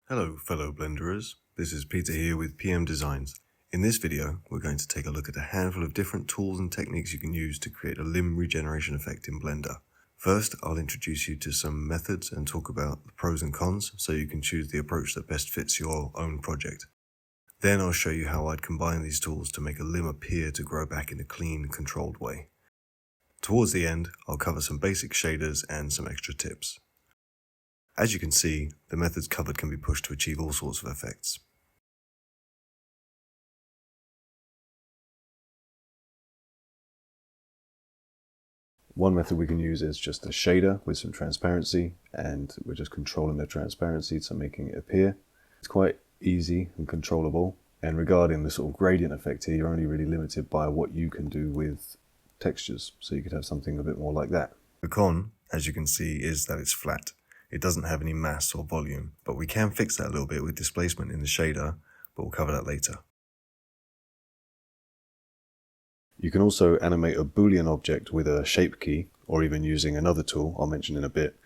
Hello fellow Blenderers, this is Peter here with PM Designs. In this video, we're going to take a look at a handful of different tools and techniques you can use to create a limb regeneration effect in Blender. First, I'll introduce you to some methods and talk about the pros and cons so you can choose the approach that best fits your own project. Then I'll show you how I'd combine these tools to make a limb appear to grow back in a clean, controlled way. Towards the end, I'll cover some basic shaders and some extra tips. As you can see, the methods covered can be pushed to achieve all sorts of effects. One method we can use is just a shader with some transparency, and we're just controlling the transparency to making it appear. It's quite easy and controllable, and regarding the sort of gradient effect here, you're only really limited by what you can do with textures, so you could have something a bit more like that. The con, as you can see, is that it's flat. It doesn't have any mass or volume, but we can fix that a little bit with displacement in the shader, but we'll cover that later. You can also animate a Boolean object with a shape key, or even using another tool I'll mention in a bit.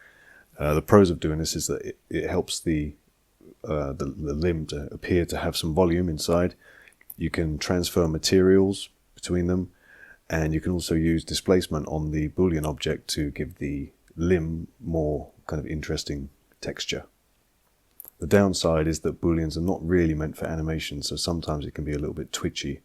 The pros of doing this is that it helps the limb to appear to have some volume inside. You can transfer materials between them, and you can also use displacement on the Boolean object to give the limb more kind of interesting texture. The downside is that Booleans are not really meant for animation, so sometimes it can be a little bit twitchy.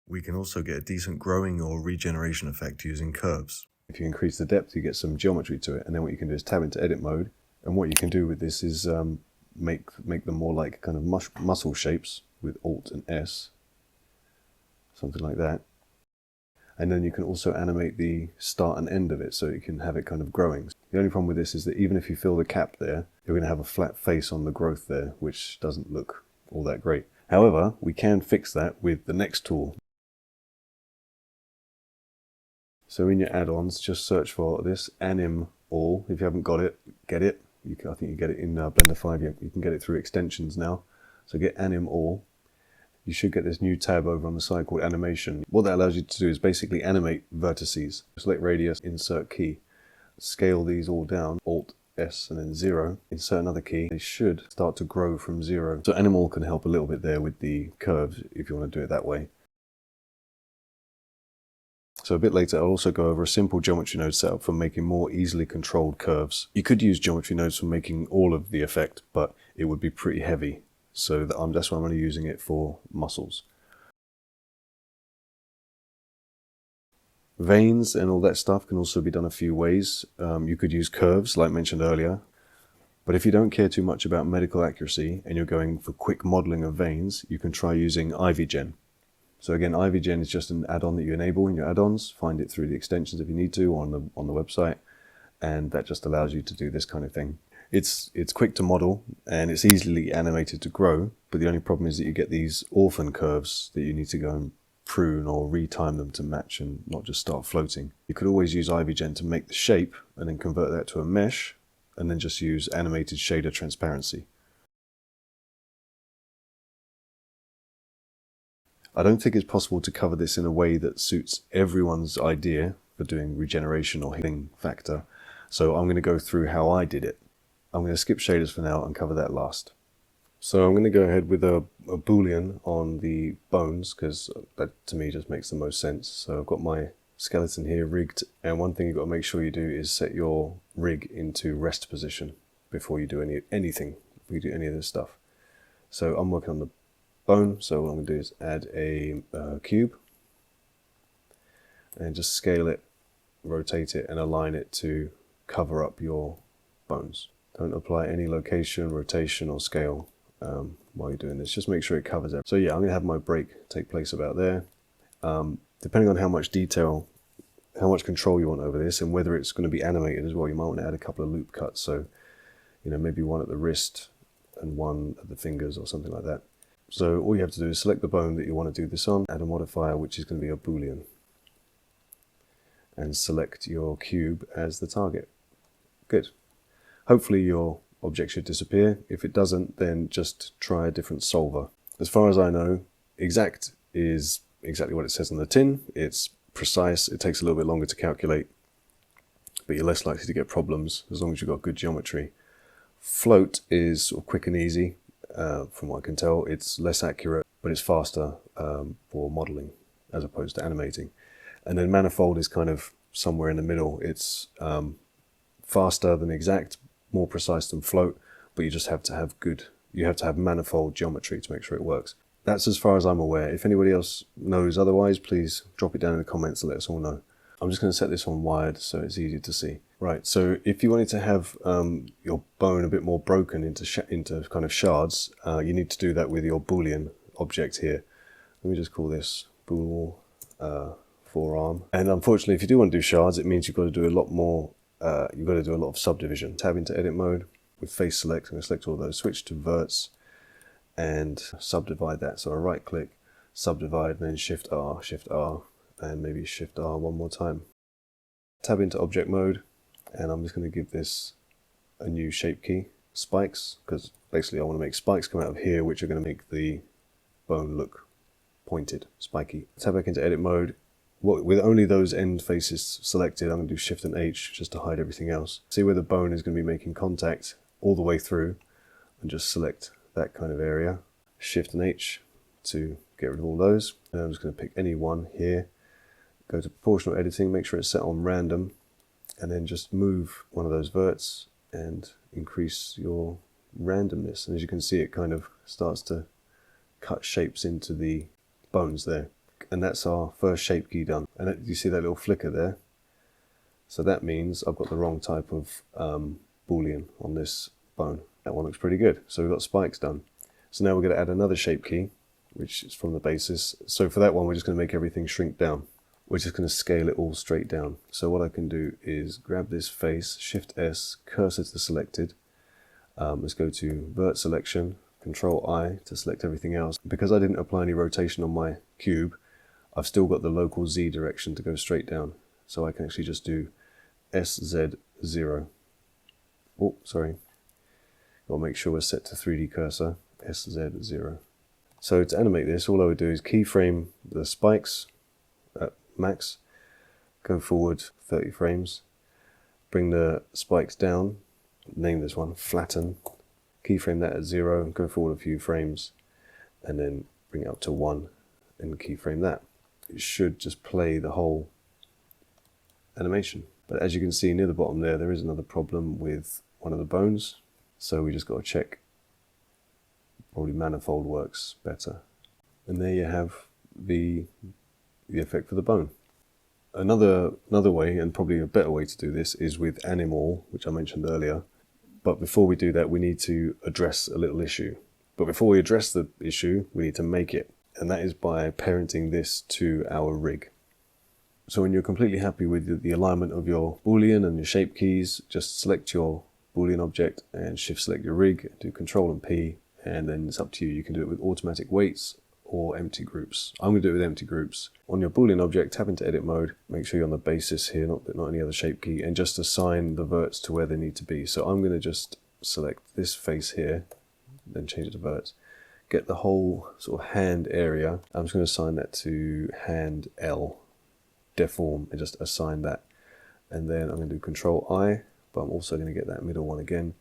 We can also get a decent growing or regeneration effect using curves. If you increase the depth, you get some geometry to it, and then what you can do is tab into edit mode, and what you can do with this is make them more like kind of muscle shapes with Alt and S, something like that. And then you can also animate the start and end of it, so you can have it kind of growing. The only problem with this is that even if you fill the cap there, you're going to have a flat face on the growth there, which doesn't look all that great. However, we can fix that with the next tool. So in your add-ons, just search for this AnimAll. If you haven't got it, get it. I think you get it in Blender 5. You can get it through extensions now. So get AnimAll. You should get this new tab over on the side called Animation. What that allows you to do is basically animate vertices. Select radius, insert key. Scale these all down, Alt S and then 0. Insert another key. They should start to grow from 0. So AnimAll can help a little bit there with the curves if you want to do it that way. So a bit later I'll also go over a simple geometry node setup for making more easily controlled curves. You could use geometry nodes for making all of the effect, but it would be pretty heavy. So that's why I'm only using it for muscles. Veins and all that stuff can also be done a few ways. You could use curves, like mentioned earlier. But if you don't care too much about medical accuracy and you're going for quick modeling of veins, you can try using IvyGen. So again, IvyGen is just an add-on that you enable in your add-ons. Find it through the extensions if you need to on the website, and that just allows you to do this kind of thing. It's quick to model and it's easily animated to grow, but the only problem is that you get these orphan curves that you need to go and prune or retime them to match and not just start floating. You could always use IvyGen to make the shape and then convert that to a mesh and then just use animated shader transparency. I don't think it's possible to cover this in a way that suits everyone's idea for doing regeneration or healing factor, so I'm going to go through how I did it. I'm going to skip shaders for now and cover that last. So I'm going to go ahead with a Boolean on the bones, because that to me just makes the most sense. So I've got my skeleton here rigged, and one thing you've got to make sure you do is set your rig into rest position before you do anything, before you do any of this stuff. So I'm working on the bone, so what I'm going to do is add a cube and just scale it, rotate it and align it to cover up your bones. Don't apply any location, rotation or scale while you're doing this. Just make sure it covers everything. So yeah, I'm going to have my break take place about there. Depending on how much detail, how much control you want over this and whether it's going to be animated as well, you might want to add a couple of loop cuts. So, you know, maybe one at the wrist and one at the fingers or something like that. So all you have to do is select the bone that you want to do this on, add a modifier which is going to be a Boolean, and select your cube as the target. Good. Hopefully your object should disappear. If it doesn't, then just try a different solver. As far as I know, exact is exactly what it says on the tin. It's precise. It takes a little bit longer to calculate, but you're less likely to get problems as long as you've got good geometry. Float is sort of quick and easy, from what I can tell. It's less accurate, but it's faster for modeling as opposed to animating. And then manifold is kind of somewhere in the middle. It's faster than exact, more precise than float, but you just have to have manifold geometry to make sure it works. That's as far as I'm aware. If anybody else knows otherwise, please drop it down in the comments and let us all know. I'm just going to set this on wired so it's easy to see. Right, so if you wanted to have your bone a bit more broken into kind of shards, you need to do that with your Boolean object here. Let me just call this bool forearm. And unfortunately, if you do want to do shards, it means you've got to do a lot more. You've got to do a lot of subdivision. Tab into edit mode with face select. I'm going to select all those. Switch to verts and subdivide that. So I right click, subdivide, and then Shift R, and maybe Shift R one more time. Tab into object mode, and I'm just going to give this a new shape key, spikes, because basically I want to make spikes come out of here, which are going to make the bone look pointed, spiky. Tab back into edit mode. With only those end faces selected, I'm going to do Shift and H just to hide everything else. See where the bone is going to be making contact all the way through, and just select that kind of area. Shift and H to get rid of all those. And I'm just going to pick any one here. Go to proportional editing, make sure it's set on random, and then just move one of those verts and increase your randomness. And as you can see, it kind of starts to cut shapes into the bones there. And that's our first shape key done. And you see that little flicker there? So that means I've got the wrong type of Boolean on this bone. That one looks pretty good. So we've got spikes done. So now we're going to add another shape key, which is from the basis. So for that one, we're just going to make everything shrink down. We're just going to scale it all straight down. So what I can do is grab this face, Shift S, cursor to selected. Let's go to vert selection, Control I to select everything else. Because I didn't apply any rotation on my cube, I've still got the local Z direction to go straight down. So I can actually just do SZ0. Oh, sorry. I'll make sure we're set to 3D cursor, SZ0. So to animate this, all I would do is keyframe the spikes at max, go forward 30 frames, bring the spikes down, name this one flatten, keyframe that at 0, go forward a few frames, and then bring it up to 1 and keyframe that. It should just play the whole animation. But as you can see near the bottom there is another problem with one of the bones. So we just got to check, probably manifold works better. And there you have the effect for the bone. Another way, and probably a better way to do this, is with AnimAll, which I mentioned earlier. But before we do that, we need to address a little issue. But before we address the issue, we need to make it. And that is by parenting this to our rig. So when you're completely happy with the alignment of your Boolean and your shape keys, just select your Boolean object and shift select your rig, do Control and P, and then it's up to you. You can do it with automatic weights or empty groups. I'm going to do it with empty groups. On your Boolean object, tap into edit mode, make sure you're on the basis here, not any other shape key, and just assign the verts to where they need to be. So I'm going to just select this face here, then change it to verts. Get the whole sort of hand area. I'm just going to assign that to hand L, deform, and just assign that. And then I'm going to do Control I, but I'm also going to get that middle one again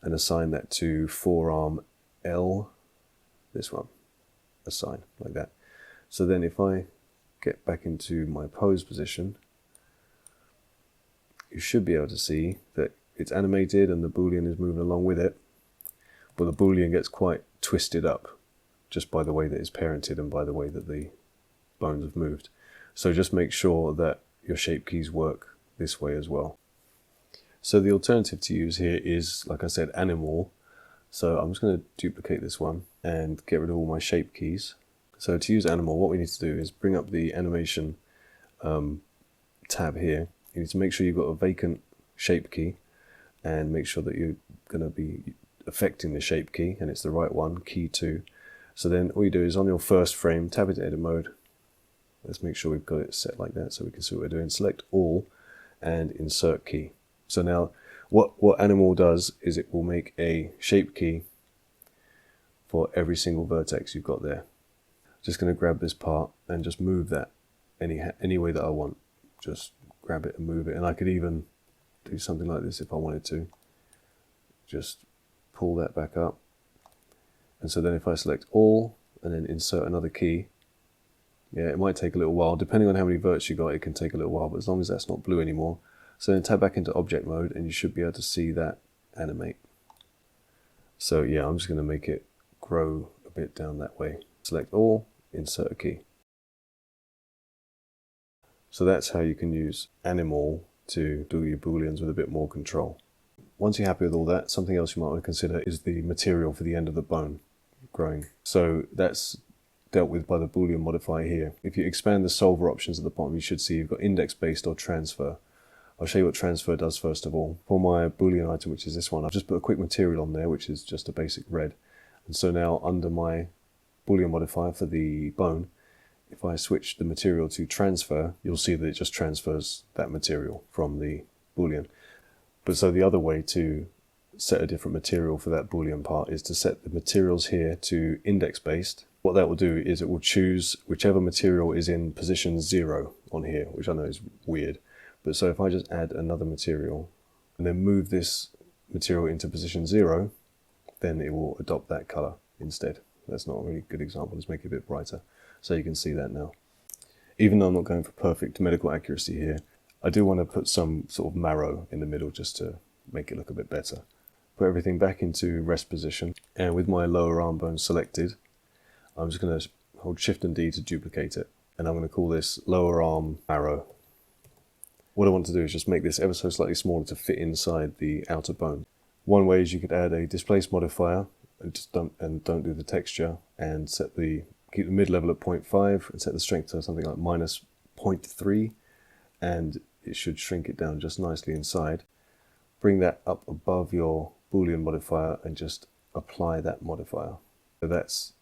and assign that to forearm L, this one, assign like that. So then if I get back into my pose position, you should be able to see that it's animated and the Boolean is moving along with it, but the Boolean gets quite twisted up just by the way that it's parented and by the way that the bones have moved. So just make sure that your shape keys work this way as well. So the alternative to use here is, like I said, AnimAll. So I'm just going to duplicate this one and get rid of all my shape keys. So to use AnimAll, what we need to do is bring up the animation tab here. You need to make sure you've got a vacant shape key and make sure that you're going to be affecting the shape key and it's the right one, key 2. So then all you do is on your first frame, tab into edit mode. Let's make sure we've got it set like that so we can see what we're doing. Select all and insert key. So now what AnimAll does is it will make a shape key for every single vertex you've got there. Just going to grab this part and just move that any way that I want. Just grab it and move it. And I could even do something like this if I wanted to. Just pull that back up. And so then if I select all and then insert another key, yeah, it might take a little while. Depending on how many verts you got, it can take a little while, but as long as that's not blue anymore. So then tab back into object mode and you should be able to see that animate. So yeah, I'm just going to make it grow a bit down that way. Select all, insert a key. So that's how you can use AnimAll to do your Booleans with a bit more control. Once you're happy with all that, something else you might want to consider is the material for the end of the bone growing. So that's dealt with by the Boolean modifier here. If you expand the solver options at the bottom, you should see you've got index-based or transfer. I'll show you what transfer does first of all. For my Boolean item, which is this one, I've just put a quick material on there, which is just a basic red. And so now under my Boolean modifier for the bone, if I switch the material to transfer, you'll see that it just transfers that material from the Boolean. But so the other way to set a different material for that Boolean part is to set the materials here to index-based. What that will do is it will choose whichever material is in position 0 on here, which I know is weird. But so if I just add another material and then move this material into position 0, then it will adopt that color instead. That's not a really good example. Let's make it a bit brighter so you can see that now. Even though I'm not going for perfect medical accuracy here, I do want to put some sort of marrow in the middle just to make it look a bit better. Put everything back into rest position, and with my lower arm bone selected, I'm just going to hold Shift and D to duplicate it, and I'm going to call this lower arm marrow. What I want to do is just make this ever so slightly smaller to fit inside the outer bone. One way is you could add a displace modifier and just don't do the texture, and keep the mid level at 0.5 and set the strength to something like minus 0.3, and it should shrink it down just nicely inside. Bring that up above your Boolean modifier and just apply that modifier. So that's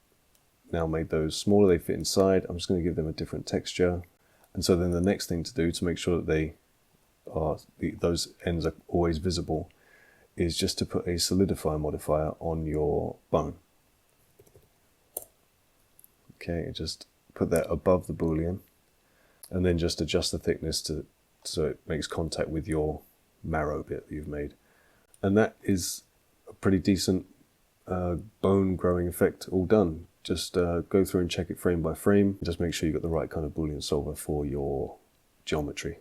now made those smaller, they fit inside. I'm just going to give them a different texture. And so then the next thing to do to make sure that those ends are always visible is just to put a solidify modifier on your bone. Okay, just put that above the Boolean and then just adjust the thickness so it makes contact with your marrow bit that you've made. And that is a pretty decent bone growing effect all done. Just go through and check it frame by frame. Just make sure you've got the right kind of Boolean solver for your geometry.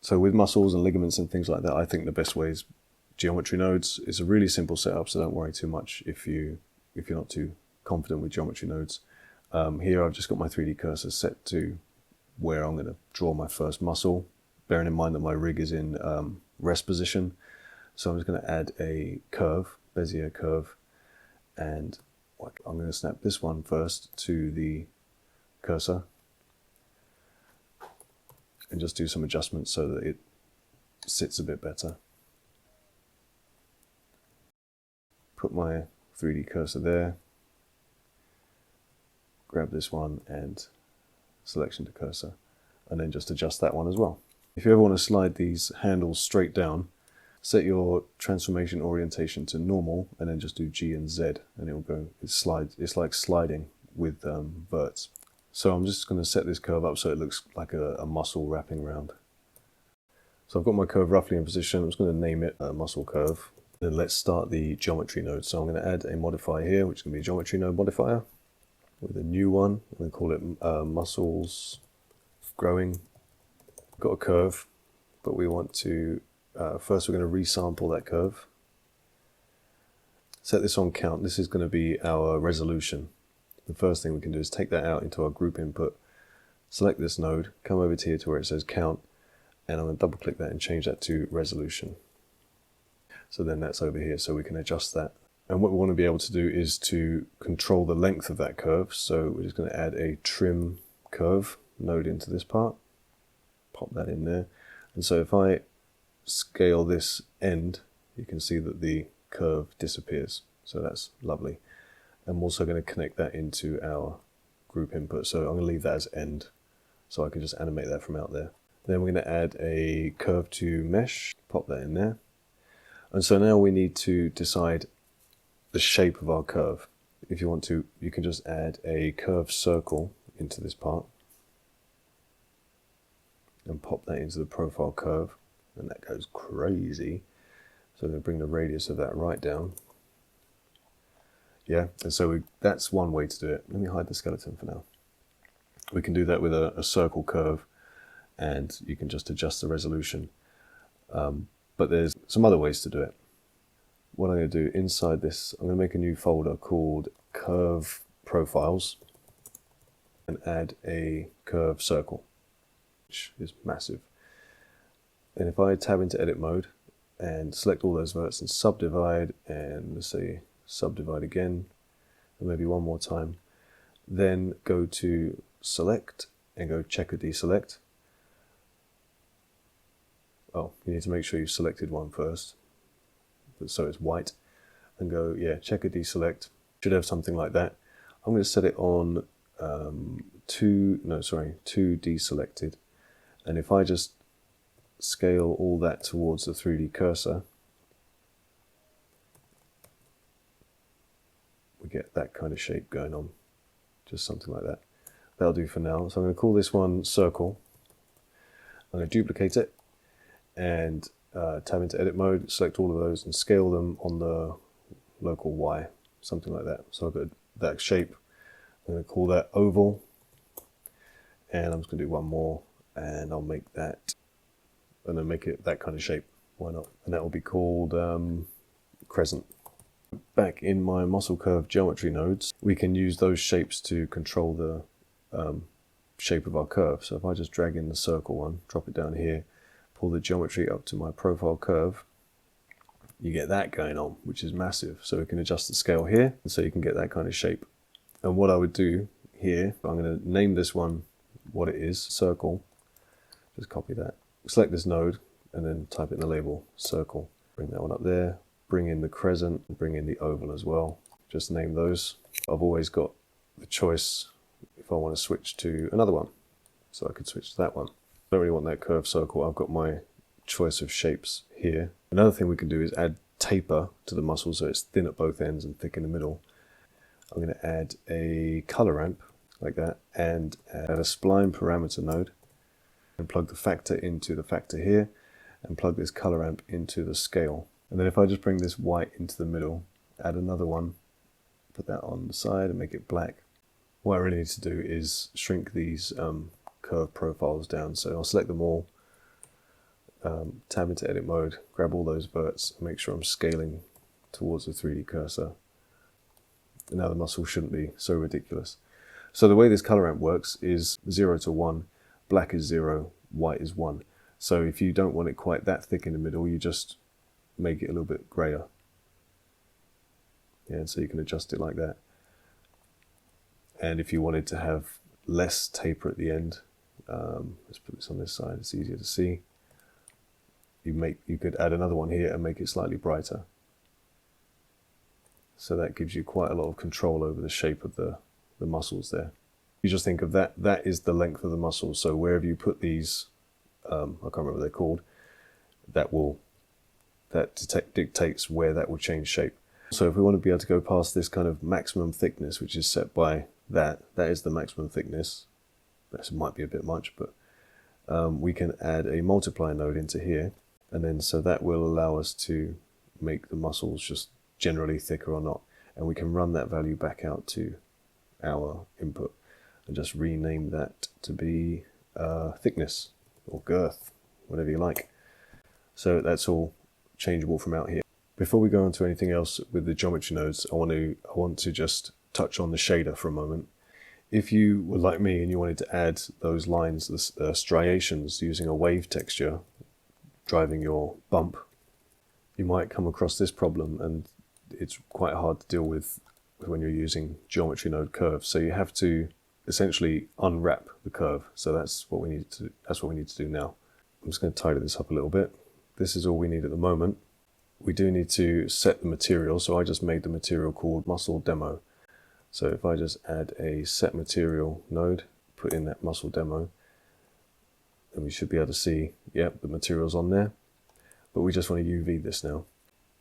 So with muscles and ligaments and things like that, I think the best way is geometry nodes. It's a really simple setup, so don't worry too much if you're not too confident with geometry nodes. Here I've just got my 3D cursor set to where I'm going to draw my first muscle, bearing in mind that my rig is in rest position. So I'm just going to add a curve, Bezier curve, and I'm going to snap this one first to the cursor and just do some adjustments so that it sits a bit better. Put my 3D cursor there, grab this one and selection to cursor, and then just adjust that one as well. If you ever want to slide these handles straight down, set your transformation orientation to normal and then just do G and Z and it will go, it's like sliding with verts. So I'm just going to set this curve up so it looks like a muscle wrapping around. So I've got my curve roughly in position. I'm just going to name it a muscle curve. Then let's start the geometry node. So I'm going to add a modifier here, which is going to be a geometry node modifier with a new one. I'm going to call it muscles growing. Got a curve, but we want to first we're going to resample that curve. Set this on count. This is going to be our resolution. The first thing we can do is take that out into our group input, select this node, come over to here to where it says count, and I'm going to double click that and change that to resolution. So then that's over here, so we can adjust that. And what we want to be able to do is to control the length of that curve. So we're just going to add a trim curve node into this part, pop that in there. And so if I scale this end, you can see that the curve disappears. So that's lovely. I'm also going to connect that into our group input. So I'm going to leave that as end, so I can just animate that from out there. Then we're going to add a curve to mesh, pop that in there. And so now we need to decide the shape of our curve. If you want to, you can just add a curved circle into this part. and pop that into the profile curve, and that goes crazy. So I'm going to bring the radius of that right down. Yeah, and so that's one way to do it. Let me hide the skeleton for now. We can do that with a circle curve, and you can just adjust the resolution. But there's some other ways to do it. What I'm going to do inside this, I'm going to make a new folder called Curve Profiles and add a curve circle, which is massive. And if I tab into edit mode and select all those verts and subdivide, and let's say subdivide again, and maybe one more time, then go to select and go checker deselect. Oh, you need to make sure you've selected one first, so it's white, and go, yeah, checker deselect. Should have something like that. I'm going to set it on 2 deselected, and if I just scale all that towards the 3D cursor, we get that kind of shape going on, just something like that. That'll do for now. So I'm going to call this one circle. I'm going to duplicate it and tab into edit mode, select all of those and scale them on the local Y, something like that. So I've got that shape. I'm going to call that oval, and I'm just going to do one more, and I'll make that, and then make it that kind of shape. Why not? And that will be called crescent. Back in my muscle curve geometry nodes, we can use those shapes to control the shape of our curve. So if I just drag in the circle one, drop it down here, pull the geometry up to my profile curve, you get that going on, which is massive. So we can adjust the scale here, and so you can get that kind of shape. And what I would do here, I'm going to name this one what it is, circle. Just copy that, select this node, and then type in the label circle. Bring that one up there, bring in the crescent, and bring in the oval as well. Just name those. I've always got the choice if I want to switch to another one. So I could switch to that one. I don't really want that curved circle. I've got my choice of shapes here. Another thing we can do is add taper to the muscle so it's thin at both ends and thick in the middle. I'm going to add a color ramp like that, and add a spline parameter node, and plug the factor into the factor here, and plug this color ramp into the scale. And then if I just bring this white into the middle, add another one, put that on the side and make it black. What I really need to do is shrink these curve profiles down. So I'll select them all, tab into edit mode, grab all those verts, and make sure I'm scaling towards the 3D cursor. And now the muscle shouldn't be so ridiculous. So the way this color ramp works is 0 to 1, black is 0, white is 1. So if you don't want it quite that thick in the middle, you just make it a little bit grayer. Yeah, and so you can adjust it like that. And if you wanted to have less taper at the end, let's put this on this side, it's easier to see. You could add another one here and make it slightly brighter. So that gives you quite a lot of control over the shape of the muscles there. You just think of that is the length of the muscle. So wherever you put these, I can't remember what they're called, that dictates where that will change shape. So if we want to be able to go past this kind of maximum thickness, which is set by that is the maximum thickness. This might be a bit much, but we can add a multiply node into here, and then so that will allow us to make the muscles just generally thicker or not, and we can run that value back out to our input and just rename that to be thickness or girth, whatever you like. So that's all changeable from out here. Before we go on to anything else with the geometry nodes, I want to just touch on the shader for a moment. If you were like me and you wanted to add those lines, the striations, using a wave texture driving your bump, you might come across this problem, and it's quite hard to deal with when you're using geometry node curves. So you have to essentially unwrap the curve. So that's what we need to do now. I'm just going to tidy this up a little bit. This is all we need at the moment. We do need to set the material. So I just made the material called muscle demo. So if I just add a set material node, put in that muscle demo, then we should be able to see, yep, the material's on there. But we just want to UV this now.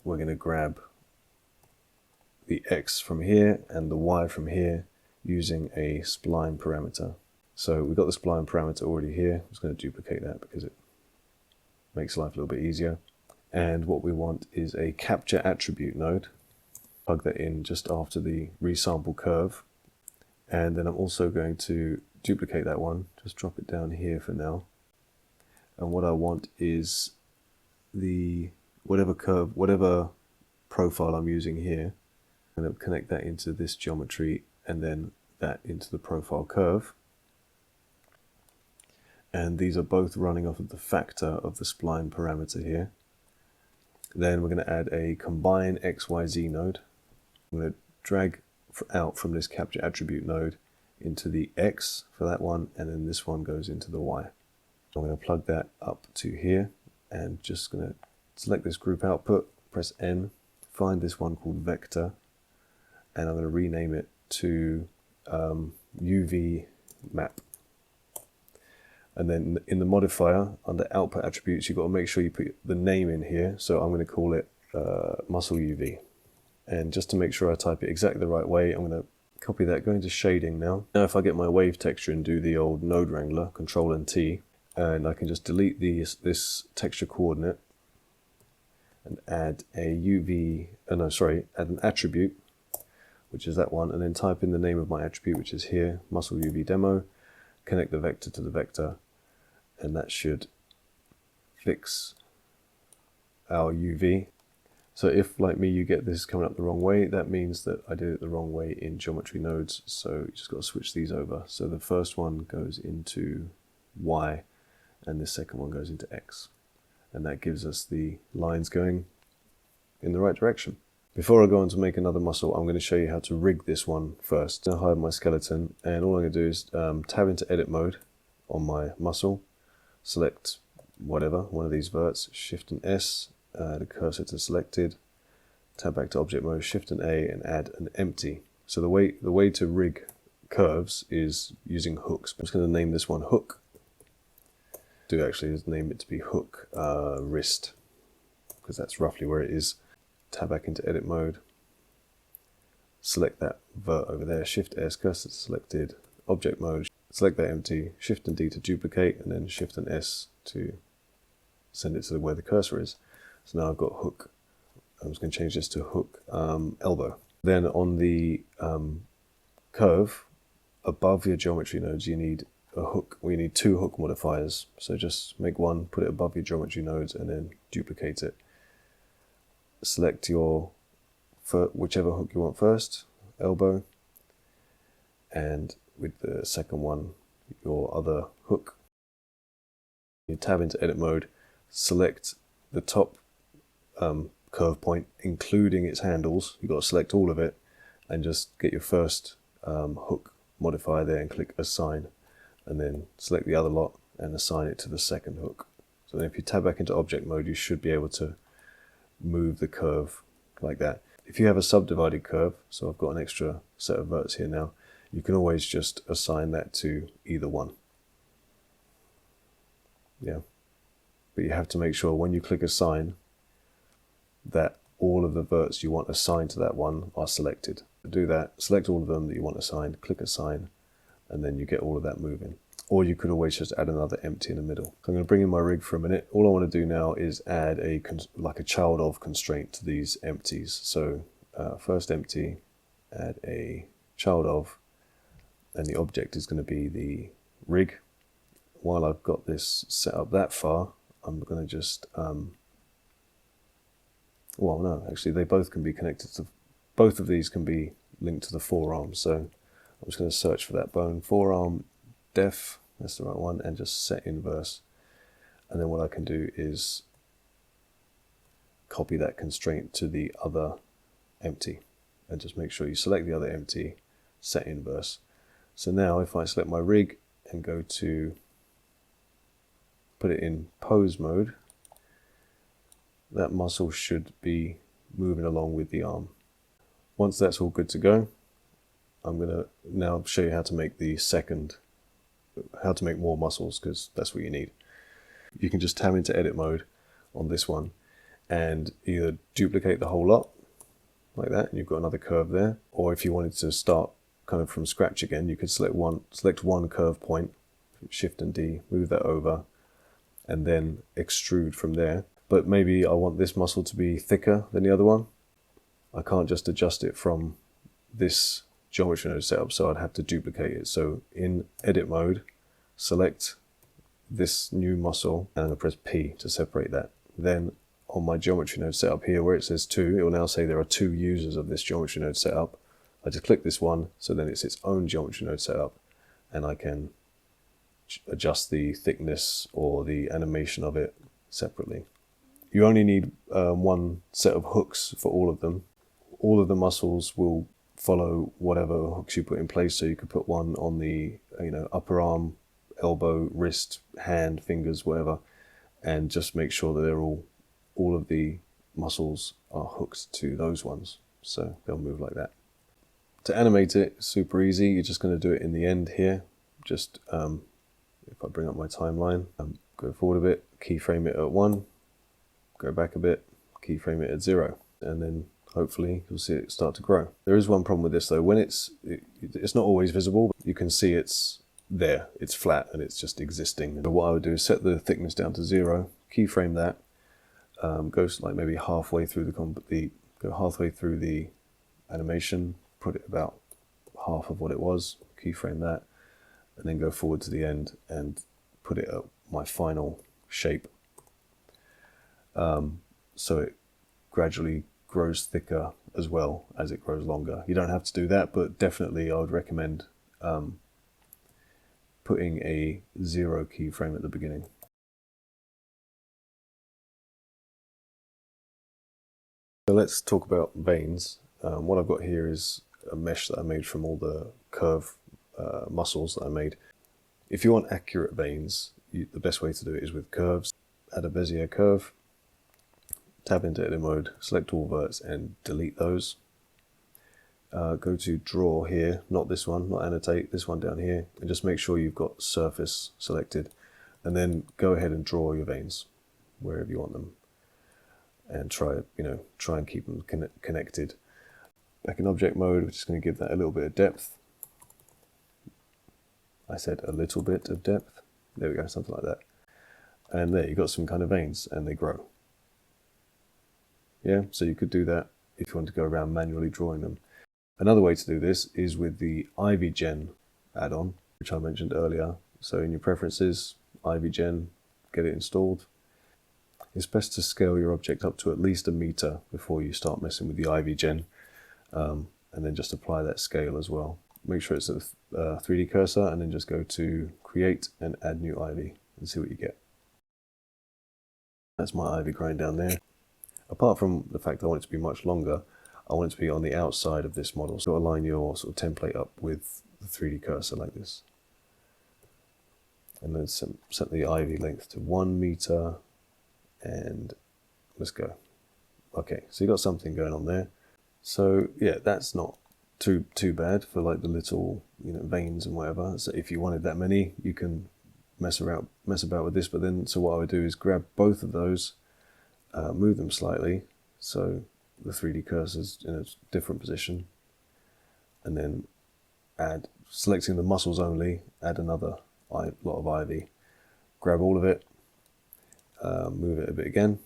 We're going to grab the X from here and the Y from here using a spline parameter. So we've got the spline parameter already here. I'm just going to duplicate that because it makes life a little bit easier. And what we want is a capture attribute node. Plug that in just after the resample curve. And then I'm also going to duplicate that one, just drop it down here for now. And what I want is the whatever curve, whatever profile I'm using here, I'm going to connect that into this geometry and then that into the profile curve. And these are both running off of the factor of the spline parameter here. Then we're going to add a combine XYZ node. I'm going to drag out from this capture attribute node into the X for that one, and then this one goes into the Y. I'm going to plug that up to here and just going to select this group output, press N, find this one called vector, and I'm going to rename it to UV map. And then in the modifier under output attributes, you've got to make sure you put the name in here. So I'm going to call it muscle UV. And just to make sure I type it exactly the right way, I'm going to copy that, go into shading now. Now if I get my wave texture and do the old node wrangler, Control and T, and I can just delete this texture coordinate and add a add an attribute, which is that one, and then type in the name of my attribute, which is here, muscle UV demo, connect the vector to the vector, and that should fix our UV. So if, like me, you get this coming up the wrong way, that means that I did it the wrong way in geometry nodes, so you just got to switch these over. So the first one goes into Y, and the second one goes into X. And that gives us the lines going in the right direction. Before I go on to make another muscle, I'm going to show you how to rig this one first. I'll hide my skeleton, and all I'm going to do is tab into edit mode on my muscle, select whatever, one of these verts, Shift and S, the cursor to selected, tab back to object mode, Shift and A, and add an empty. So the way to rig curves is using hooks. I'm just going to name this one hook. Do actually is name it to be hook wrist, because that's roughly where it is. Tab back into edit mode, select that vert over there, Shift S, cursor to selected, object mode, select that empty, Shift and D to duplicate, and then Shift and S to send it to where the cursor is. So now I've got hook. I'm just going to change this to hook elbow. Then on the curve above your geometry nodes, you need a hook. We need two hook modifiers. So just make one, put it above your geometry nodes, and then duplicate it. Select your whichever hook you want first, elbow, and with the second one, your other hook. You tab into edit mode, select the top curve point, including its handles. You've got to select all of it, and just get your first hook modifier there and click assign, and then select the other lot and assign it to the second hook. So then if you tab back into object mode, you should be able to move the curve like that. If you have a subdivided curve, so I've got an extra set of verts here now, you can always just assign that to either one. Yeah, but you have to make sure when you click assign that all of the verts you want assigned to that one are selected. To do that, select all of them that you want assigned, click assign, and then you get all of that moving. Or you could always just add another empty in the middle. So I'm going to bring in my rig for a minute. All I want to do now is add like a child of constraint to these empties. So first empty, add a child of, and the object is going to be the rig. While I've got this set up that far, I'm going to just, well no, actually they both can be connected to, both of these can be linked to the forearm. So I'm just going to search for that bone, forearm def, that's the right one, and just set inverse. And then what I can do is copy that constraint to the other empty, and just make sure you select the other empty, set inverse. So now if I select my rig and go to put it in pose mode, that muscle should be moving along with the arm. Once that's all good to go, I'm going to now show you how to make the second, how to make more muscles, because that's what you need. You can just tab into edit mode on this one and either duplicate the whole lot like that, and you've got another curve there, or if you wanted to start kind of from scratch again, you could select one curve point, Shift and D, move that over, and then extrude from there. But maybe I want this muscle to be thicker than the other one. I can't just adjust it from this geometry node setup, so I'd have to duplicate it. So in edit mode, select this new muscle, and I'm going to press P to separate that. Then on my geometry node setup here, where it says 2, it will now say there are 2 users of this geometry node setup. I just click this one, so then it's its own geometry node setup, and I can adjust the thickness or the animation of it separately. You only need one set of hooks for all of them. All of the muscles will follow whatever hooks you put in place, so you could put one on the upper arm, elbow, wrist, hand, fingers, whatever, and just make sure that they're all of the muscles are hooked to those ones, so they'll move like that. To animate it, super easy. You're just going to do it in the end here. Just if I bring up my timeline, go forward a bit, keyframe it at 1, go back a bit, keyframe it at 0, and then hopefully you'll see it start to grow. There is one problem with this though. When it's not always visible, but you can see it's there, it's flat, and it's just existing. And what I would do is set the thickness down to 0, keyframe that, go like maybe halfway through the animation, put it about half of what it was, keyframe that, and then go forward to the end and put it at my final shape. So it gradually grows thicker as well as it grows longer. You don't have to do that, but definitely I would recommend putting a 0 keyframe at the beginning. So let's talk about veins. What I've got here is a mesh that I made from all the curve muscles that I made. If you want accurate veins, the best way to do it is with curves. Add a Bezier curve, tab into edit mode, select all verts and delete those. Go to draw here, not this one, not annotate, this one down here, and just make sure you've got surface selected, and then go ahead and draw your veins wherever you want them, and try and keep them connected. Back in object mode, we're just going to give that a little bit of depth. I said a little bit of depth. There we go, something like that. And there, you've got some kind of veins, and they grow. Yeah, so you could do that if you want to go around manually drawing them. Another way to do this is with the IvyGen add-on, which I mentioned earlier. So in your preferences, IvyGen, get it installed. It's best to scale your object up to at least 1 meter before you start messing with the IvyGen, and then just apply that scale as well. Make sure it's a 3D cursor, and then just go to Create and Add New Ivy and see what you get. That's my ivy growing down there. Apart from the fact that I want it to be much longer, I want it to be on the outside of this model. So align your sort of template up with the 3D cursor like this. And then set the ivy length to 1 meter, and let's go. Okay, so you got something going on there. So yeah, that's not too bad for like the little veins and whatever. So if you wanted that many, you can mess about with this. But then, so what I would do is grab both of those, move them slightly so the 3D cursor's in a different position, and then selecting the muscles only, add another lot of ivy, grab all of it, move it a bit again,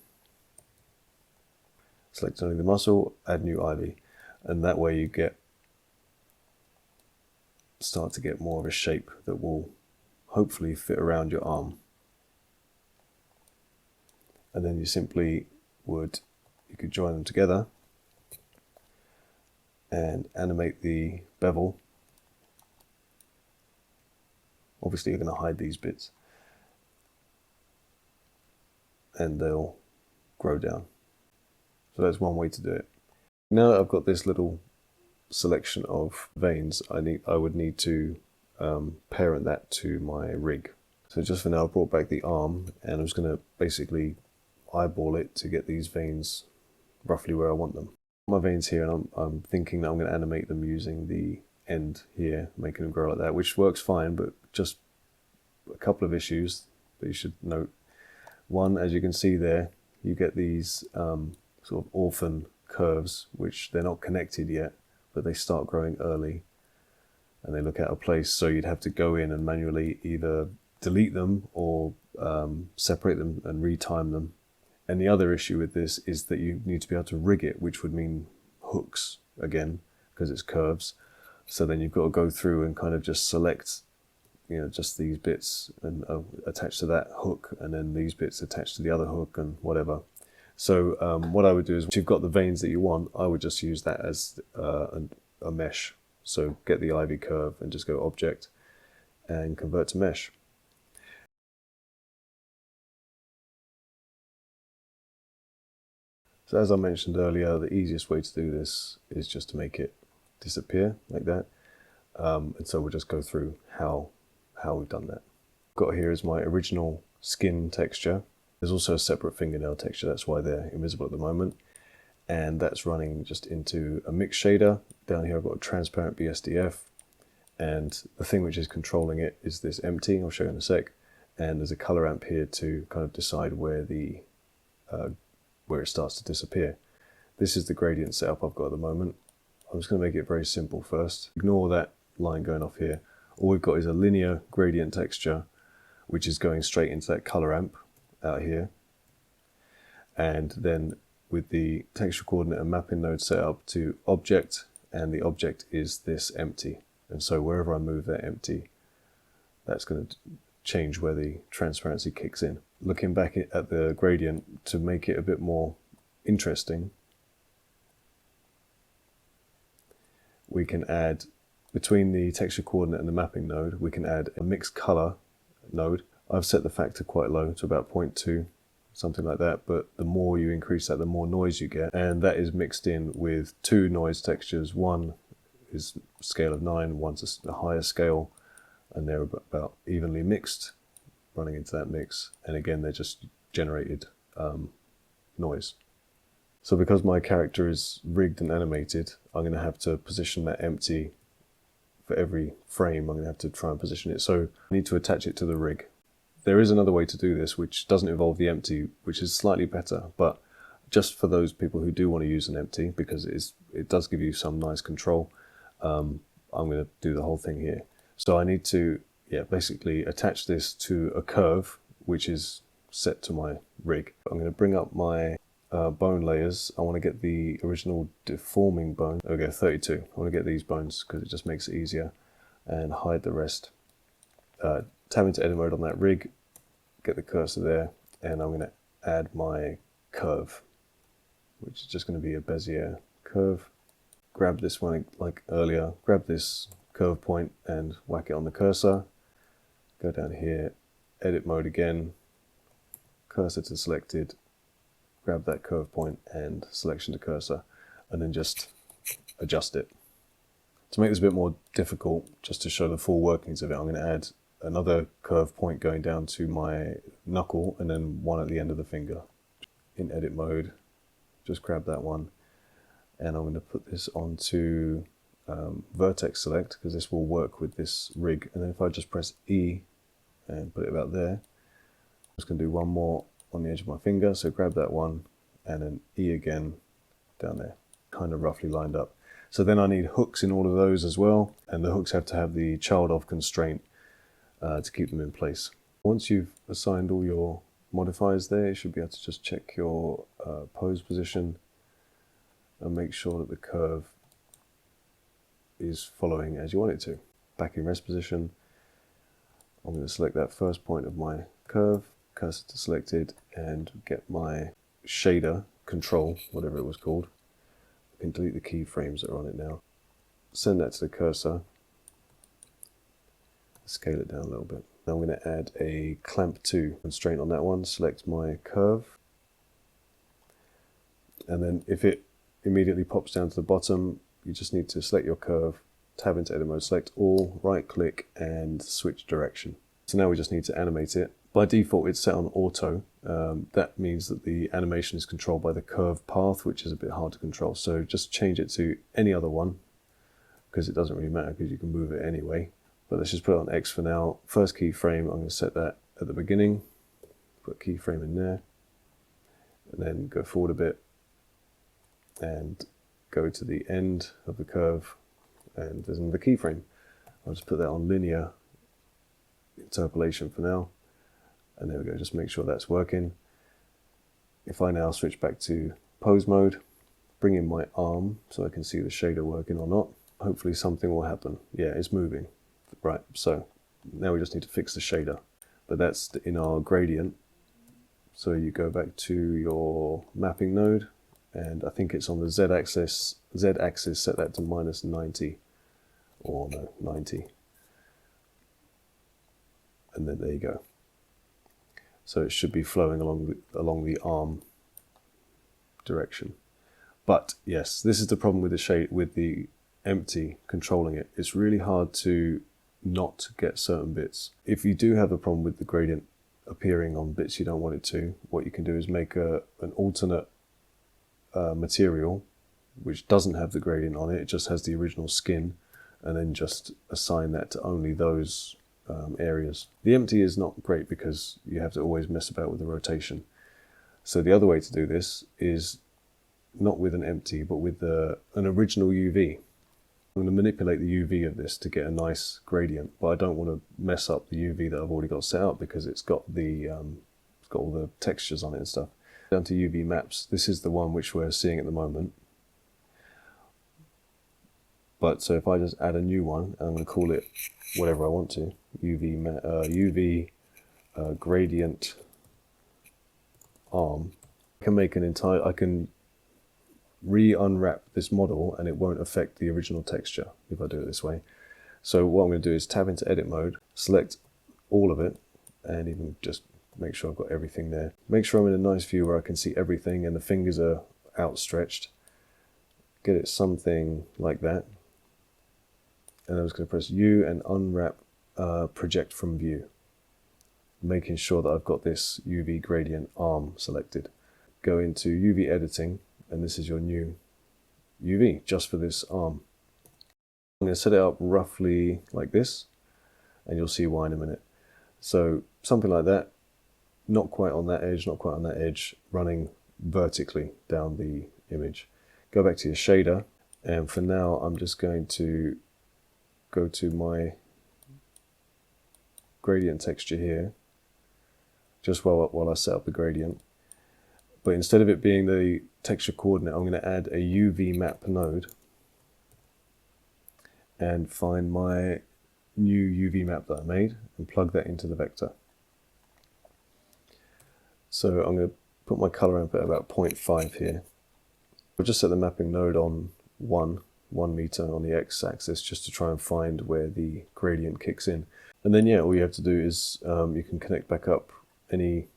select only the muscle, add new ivy, and that way you start to get more of a shape that will hopefully fit around your arm. And then you simply you could join them together and animate the bevel. Obviously you're going to hide these bits, and they'll grow down. So that's one way to do it. Now that I've got this little selection of veins, I would need to parent that to my rig. So just for now, I brought back the arm, and I'm just going to basically eyeball it to get these veins roughly where I want them. My veins here, and I'm thinking that I'm going to animate them using the end here, making them grow like that, which works fine, but just a couple of issues that you should note. One, as you can see there, you get these sort of orphan curves, which they're not connected yet, but they start growing early. and they look out of place. So you'd have to go in and manually either delete them or separate them and retime them. And the other issue with this is that you need to be able to rig it, which would mean hooks again, because it's curves. So then you've got to go through and kind of just select, you know, just these bits and attach to that hook, and then these bits attached to the other hook and whatever. So what I would do is, once you've got the veins that you want, I would just use that as a mesh. So get the Ivy curve and just go Object and convert to mesh. So as I mentioned earlier, the easiest way to do this is just to make it disappear like that. And so we'll just go through how we've done that. Got here is my original skin texture. There's also a separate fingernail texture, that's why they're invisible at the moment. And that's running just into a mix shader. Down here I've got a transparent BSDF. And the thing which is controlling it is this empty, I'll show you in a sec. And there's a color amp here to kind of decide where it starts to disappear. This is the gradient setup I've got at the moment. I'm just going to make it very simple first. Ignore that line going off here. All we've got is a linear gradient texture, which is going straight into that color amp out here. And then with the texture coordinate and mapping node set up to object, and the object is this empty. And so wherever I move that empty, that's going to change where the transparency kicks in. Looking back at the gradient to make it a bit more interesting, we can add, between the texture coordinate and the mapping node, we can add a mixed color node. I've set the factor quite low to about 0.2, something like that, but the more you increase that, the more noise you get. And that is mixed in with two noise textures. One is scale of 9, one's a higher scale, and they're about evenly mixed, running into that mix. And again, they're just generated noise. So because my character is rigged and animated, I'm going to have to position that empty for every frame. I'm going to have to try and position it. So I need to attach it to the rig. There is another way to do this, which doesn't involve the empty, which is slightly better, but just for those people who do want to use an empty, because it does give you some nice control, I'm going to do the whole thing here. So I need to basically attach this to a curve, which is set to my rig. I'm going to bring up my bone layers. I want to get the original deforming bone. Okay, 32. I want to get these bones because it just makes it easier, and hide the rest. Tab into edit mode on that rig, get the cursor there, and I'm going to add my curve, which is just going to be a Bezier curve. Grab this one like earlier, grab this curve point and whack it on the cursor. Go down here, edit mode again, cursor to selected, grab that curve point and selection to cursor, and then just adjust it. To make this a bit more difficult, just to show the full workings of it, I'm going to add another curve point going down to my knuckle and then one at the end of the finger. In edit mode, just grab that one, and I'm going to put this onto vertex select, because this will work with this rig. And then if I just press E and put it about there, I'm just going to do one more on the edge of my finger. So grab that one and then E again down there, kind of roughly lined up. So then I need hooks in all of those as well, and the hooks have to have the child of constraint to keep them in place. Once you've assigned all your modifiers there, you should be able to just check your pose position and make sure that the curve is following as you want it to. Back in rest position, I'm going to select that first point of my curve, cursor to selected, and get my shader control, whatever it was called. I can delete the keyframes that are on it now. Send that to the cursor, scale it down a little bit. Now I'm going to add a clamp 2 constraint on that one, select my curve, and then if it immediately pops down to the bottom, you just need to select your curve, tab into edit mode, select all, right click and switch direction. So now we just need to animate it. By default it's set on auto. That means that the animation is controlled by the curve path, which is a bit hard to control. So just change it to any other one, because it doesn't really matter because you can move it anyway. But let's just put it on X for now. First keyframe, I'm going to set that at the beginning, put a keyframe in there, and then go forward a bit and go to the end of the curve, and there's another keyframe. I'll just put that on linear interpolation for now. And there we go, just make sure that's working. If I now switch back to pose mode, bring in my arm so I can see the shader working or not, hopefully something will happen. Yeah, it's moving. Right, so now we just need to fix the shader. But that's in our gradient. So you go back to your mapping node, and I think it's on the z-axis, set that to -90, or no, 90. And then there you go. So it should be flowing along the arm direction. But yes, this is the problem with the shade, with the empty controlling it. It's really hard to not get certain bits. If you do have a problem with the gradient appearing on bits you don't want it to, what you can do is make an alternate material which doesn't have the gradient on it, it just has the original skin, and then just assign that to only those areas. The empty is not great because you have to always mess about with the rotation. So the other way to do this is not with an empty, but with an original UV. I'm going to manipulate the UV of this to get a nice gradient, but I don't want to mess up the UV that I've already got set up because it's got all the textures on it and stuff. Down to UV maps. This is the one which we're seeing at the moment. But so if I just add a new one, and I'm going to call it whatever I want to, UV gradient arm, I can make I can re-unwrap this model and it won't affect the original texture if I do it this way. So what I'm going to do is tab into edit mode, select all of it, and even just make sure I've got everything there. Make sure I'm in a nice view where I can see everything and the fingers are outstretched. Get it something like that. And I'm just going to press U and unwrap project from view, making sure that I've got this UV gradient arm selected. Go into UV editing, and this is your new UV just for this arm. I'm going to set it up roughly like this, and you'll see why in a minute. So something like that, not quite on that edge, not quite on that edge, running vertically down the image. Go back to your shader, and for now I'm just going to go to my gradient texture here, just while I set up the gradient. But instead of it being the texture coordinate, I'm going to add a UV map node and find my new UV map that I made and plug that into the vector. So I'm going to put my color input at about 0.5 here. I'll just set the mapping node on 1 meter on the x-axis just to try and find where the gradient kicks in. And then yeah, all you have to do is you can connect back up anything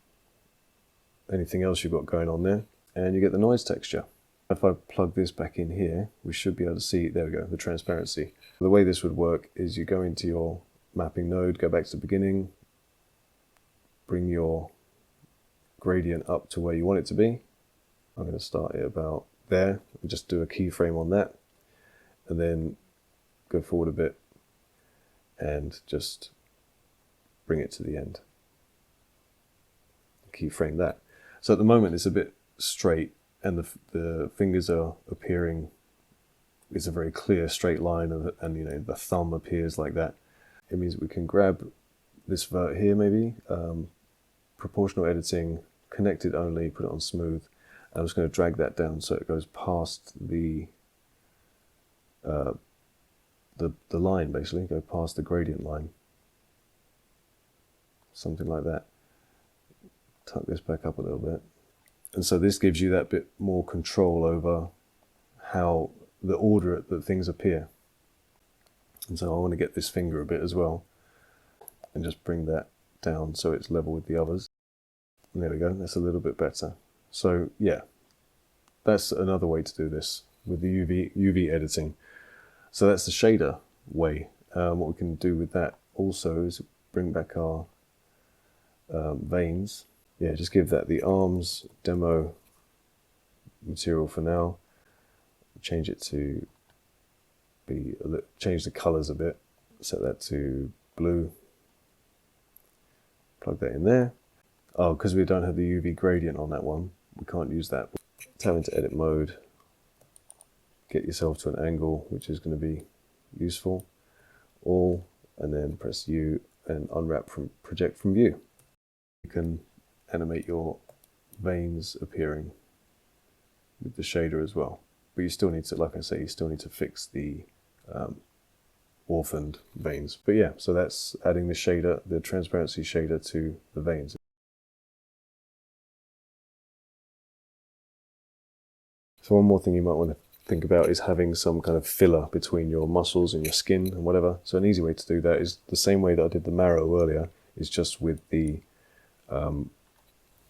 else you've got going on there, and you get the noise texture. If I plug this back in here, we should be able to see, there we go, the transparency. The way this would work is you go into your mapping node, go back to the beginning, bring your gradient up to where you want it to be. I'm going to start it about there, and just do a keyframe on that, and then go forward a bit and just bring it to the end. Keyframe that. So at the moment it's a bit straight, and the fingers are appearing, it's a very clear straight line, and you know, the thumb appears like that. It means we can grab this vert here maybe, proportional editing, connected only, put it on smooth. I'm just going to drag that down so it goes past the line, basically, go past the gradient line. Something like that. Tuck this back up a little bit. And so this gives you that bit more control over how the order that things appear. And so I want to get this finger a bit as well, and just bring that down so it's level with the others. And there we go, that's a little bit better. So yeah, that's another way to do this with the UV editing. So that's the shader way. What we can do with that also is bring back our veins. Yeah, just give that the arms demo material for now. Change it to be change the colors a bit. Set that to blue. Plug that in there. Oh, because we don't have the UV gradient on that one, we can't use that. Tab into edit mode. Get yourself to an angle which is going to be useful. all, and then press U and unwrap from project from view. You can animate your veins appearing with the shader as well. But you still need to, like I say, you still need to fix the orphaned veins. But yeah, so that's adding the shader, the transparency shader to the veins. So one more thing you might want to think about is having some kind of filler between your muscles and your skin and whatever. So an easy way to do that is the same way that I did the marrow earlier, is just with the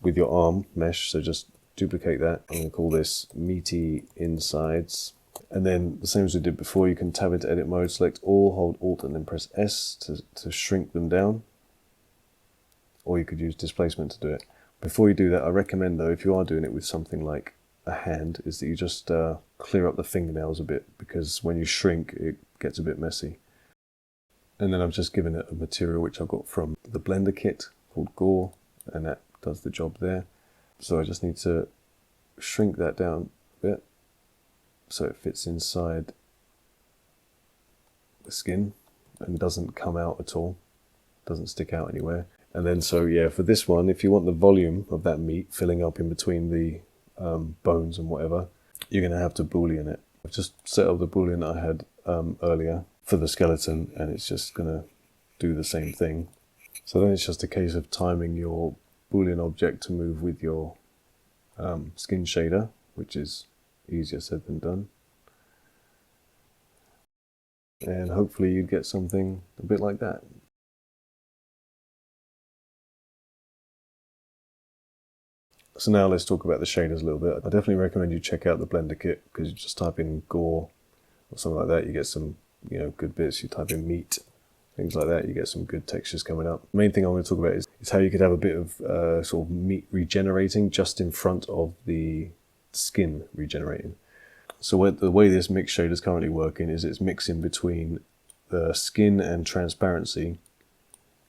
with your arm mesh. So just duplicate that. I'm going to call this meaty insides. And then the same as we did before, you can tab into edit mode, select all, hold Alt and then press S to shrink them down. Or you could use displacement to do it. Before you do that, I recommend though, if you are doing it with something like a hand, is that you just clear up the fingernails a bit, because when you shrink it gets a bit messy. And then I've just given it a material which I got from the Blender kit called Gore, and that does the job there. So I just need to shrink that down a bit so it fits inside the skin and doesn't come out at all, doesn't stick out anywhere. And then so yeah, for this one, if you want the volume of that meat filling up in between the bones and whatever, you're going to have to Boolean it. I've just set up the Boolean that I had earlier for the skeleton, and it's just going to do the same thing. So then it's just a case of timing your Boolean object to move with your skin shader, which is easier said than done. And hopefully you'd get something a bit like that. So now let's talk about the shaders a little bit. I definitely recommend you check out the Blender kit, because you just type in Gore or something like that, you get some good bits. You type in meat, things like that, you get some good textures coming up. The main thing I want to talk about is how you could have a bit of sort of meat regenerating just in front of the skin regenerating. So the way this mix shader is currently working is it's mixing between the skin and transparency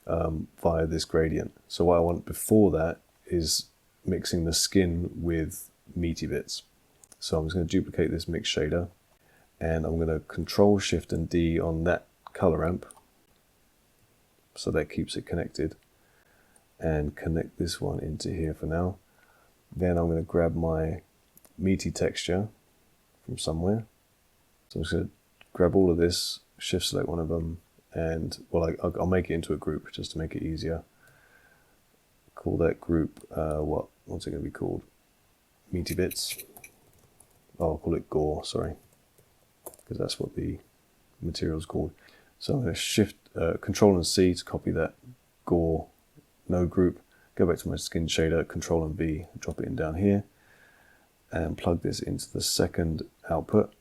via this gradient. So what I want before that is mixing the skin with meaty bits. So I'm just going to duplicate this mix shader, and I'm going to Control Shift and D on that color ramp, so that keeps it connected, and connect this one into here for now. Then I'm going to grab my meaty texture from somewhere. So I'm just going to grab all of this, shift select one of them, and well, I'll make it into a group just to make it easier. Call that group, what's it going to be called? Meaty bits. Oh, I'll call it Gore, sorry, because that's what the material is called. So I'm going to shift, Control and C to copy that Gore node group, go back to my skin shader, Control and V, drop it in down here, and plug this into the second input,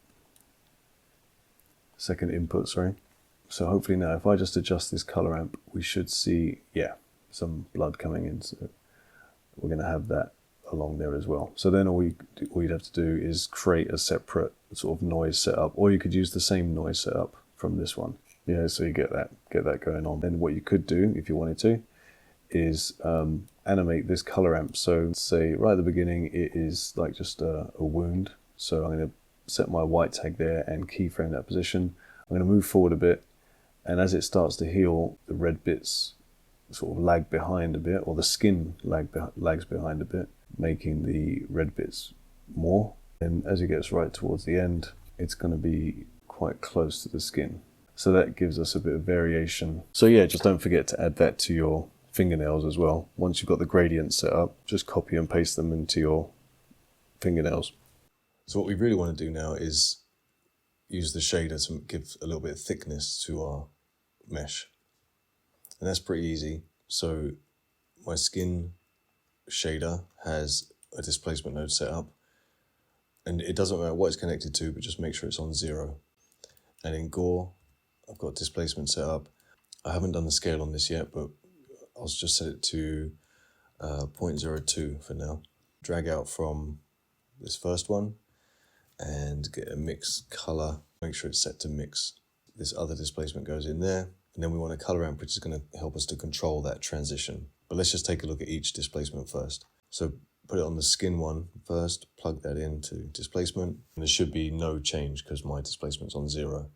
sorry. So hopefully now, if I just adjust this color ramp, we should see, yeah, some blood coming in. So we're going to have that along there as well. So then all you'd have to do is create a separate sort of noise setup, or you could use the same noise setup from this one. Yeah, so you get that going on. Then what you could do, if you wanted to, is animate this color ramp. So say right at the beginning it is like just a wound. So I'm going to set my white tag there and keyframe that position. I'm going to move forward a bit, and as it starts to heal, the red bits sort of lag behind a bit, or the skin lags behind a bit, making the red bits more. And as it gets right towards the end, it's going to be quite close to the skin. So that gives us a bit of variation. So yeah, just don't forget to add that to your fingernails as well. Once you've got the gradient set up, just copy and paste them into your fingernails. So what we really want to do now is use the shader to give a little bit of thickness to our mesh. And that's pretty easy. So my skin shader has a displacement node set up, and it doesn't matter what it's connected to, but just make sure it's on 0. And in Gore, I've got displacement set up. I haven't done the scale on this yet, but I'll just set it to 0.02 for now. Drag out from this first one and get a mix color. Make sure it's set to mix. This other displacement goes in there. And then we want a color ramp, which is going to help us to control that transition. But let's just take a look at each displacement first. So put it on the skin one first, plug that into displacement. And there should be no change because my displacement's on 0.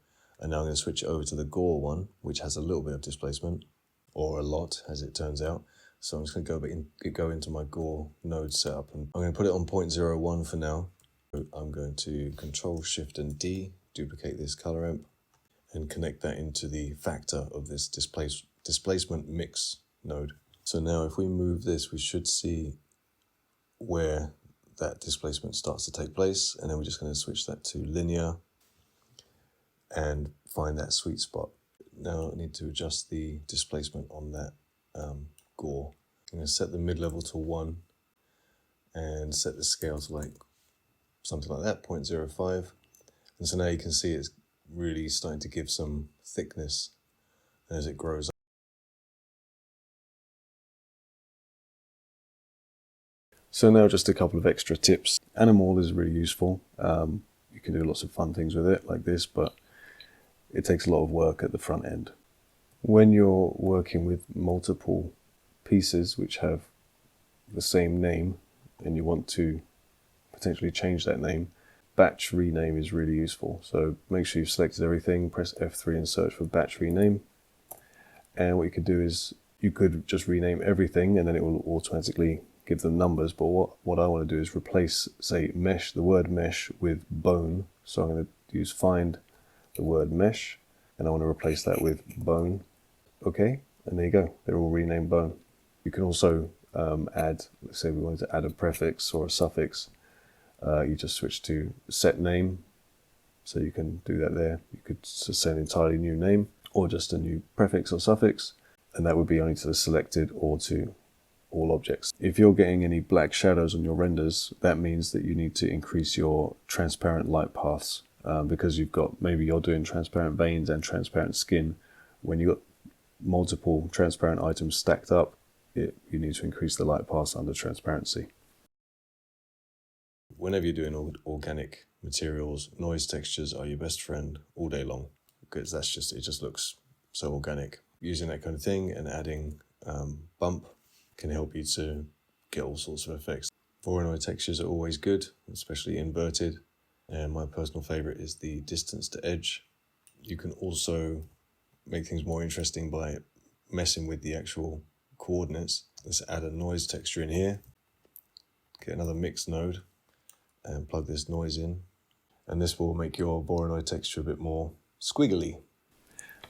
And now I'm going to switch over to the gore one, which has a little bit of displacement, or a lot, as it turns out. So I'm just going to go into my gore node setup, and I'm going to put it on 0.01 for now. I'm going to Control-Shift and D, duplicate this color amp, and connect that into the factor of this displacement mix node. So now if we move this, we should see where that displacement starts to take place, and then we're just going to switch that to linear and find that sweet spot. Now I need to adjust the displacement on that gore. I'm going to set the mid-level to 1 and set the scale to like something like that, 0.05. And so now you can see it's really starting to give some thickness as it grows up. So now just a couple of extra tips. AnimAll is really useful. You can do lots of fun things with it like this, but it takes a lot of work at the front end. When you're working with multiple pieces which have the same name and you want to potentially change that name, batch rename is really useful. So make sure you've selected everything, press F3 and search for batch rename. And what you could do is you could just rename everything and then it will automatically give them numbers. But what I want to do is replace, say, mesh, the word mesh with bone. So I'm going to use find the word mesh and I want to replace that with bone. Okay, and there you go, they're all renamed bone. You can also add, let's say we wanted to add a prefix or a suffix, you just switch to set name, so you can do that there. You could set an entirely new name or just a new prefix or suffix, and that would be only to the selected or to all objects. If you're getting any black shadows on your renders, that means that you need to increase your transparent light paths, because maybe you're doing transparent veins and transparent skin. When you've got multiple transparent items stacked up, you need to increase the light paths under transparency. Whenever you're doing organic materials, noise textures are your best friend all day long, because it just looks so organic. Using that kind of thing and adding bump can help you to get all sorts of effects. Voronoi textures are always good, especially inverted, and my personal favorite is the distance to edge. You can also make things more interesting by messing with the actual coordinates. Let's add a noise texture in here, get another mix node and plug this noise in, and this will make your Voronoi texture a bit more squiggly.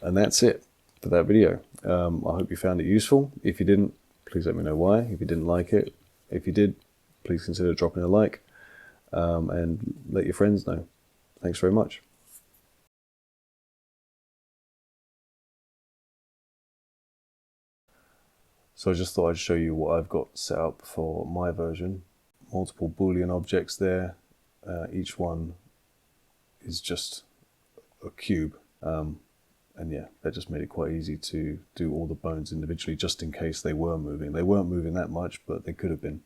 And that's it for that video. I hope you found it useful. If you didn't, please let me know why. If you didn't like it, if you did, please consider dropping a like, and let your friends know. Thanks very much. So I just thought I'd show you what I've got set up for my version. Multiple Boolean objects there. Each one is just a cube. And yeah, that just made it quite easy to do all the bones individually, just in case they were moving. They weren't moving that much, but they could have been.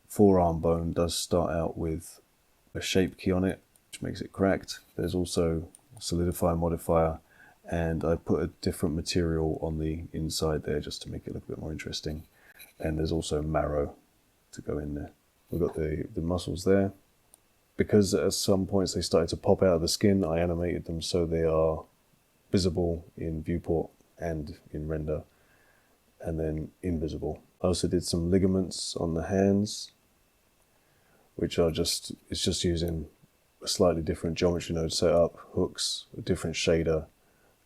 Forearm bone does start out with a shape key on it, which makes it cracked. There's also a solidify modifier, and I put a different material on the inside there just to make it look a bit more interesting. And there's also marrow to go in there. We've got the muscles there. Because at some points they started to pop out of the skin, I animated them so they are visible in viewport and in render, and then invisible. I also did some ligaments on the hands, which are it's just using a slightly different geometry node setup, hooks, a different shader,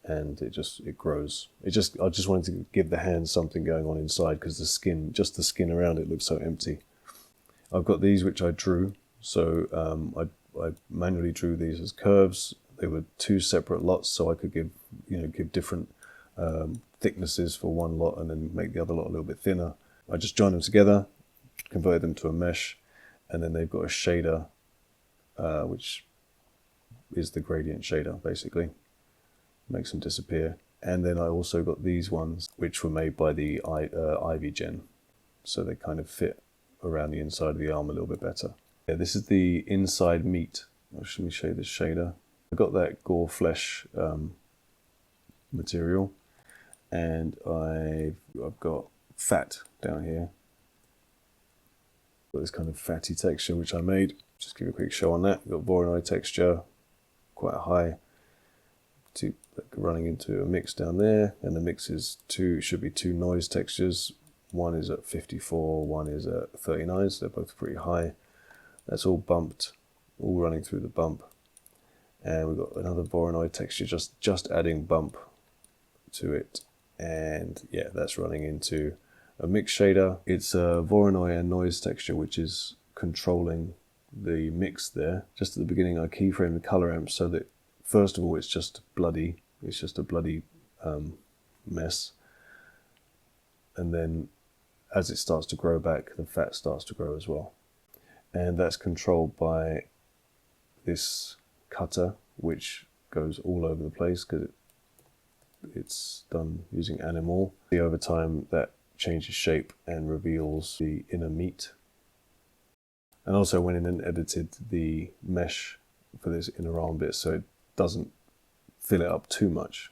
and it grows. I just wanted to give the hands something going on inside, because just the skin around it looks so empty. I've got these which I drew, so I manually drew these as curves. They were two separate lots, so I could give different thicknesses for one lot and then make the other lot a little bit thinner. I just joined them together, converted them to a mesh, and then they've got a shader, which is the gradient shader, basically. Makes them disappear. And then I also got these ones, which were made by the IvyGen, so they kind of fit around the inside of the arm a little bit better. Yeah, this is the inside meat. Let me show you this shader. I got that gore flesh material, and I've got fat down here. Got this kind of fatty texture which I made. Just give you a quick show on that. Got Voronoi texture, quite high. running into a mix down there, and the mix is should be two noise textures. One is at 54, one is at 39, so they're both pretty high. That's all bumped, all running through the bump. And we've got another Voronoi texture, just adding bump to it. And yeah, that's running into a mix shader. It's a Voronoi and noise texture, which is controlling the mix there. Just at the beginning, I keyframe the color amp so that, first of all, it's just a bloody mess. And then as it starts to grow back, the fat starts to grow as well. And that's controlled by this cutter, which goes all over the place because it's done using AnimAll. Over time, that changes shape and reveals the inner meat. And also went in and edited the mesh for this inner arm bit so it doesn't fill it up too much.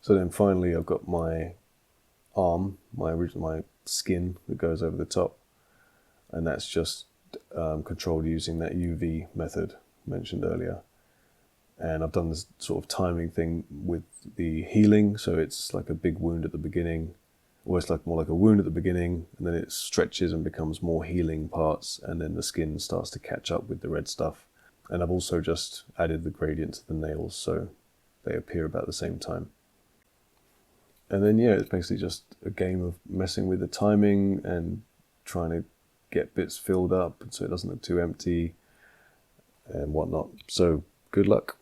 So then finally I've got my arm, my skin that goes over the top, and that's just controlled using that UV method mentioned earlier. And I've done this sort of timing thing with the healing, so it's like a big wound at the beginning, or it's like more like a wound at the beginning, and then it stretches and becomes more healing parts, and then the skin starts to catch up with the red stuff. And I've also just added the gradient to the nails so they appear about the same time. And then yeah, it's basically just a game of messing with the timing and trying to get bits filled up so it doesn't look too empty and whatnot. So good luck.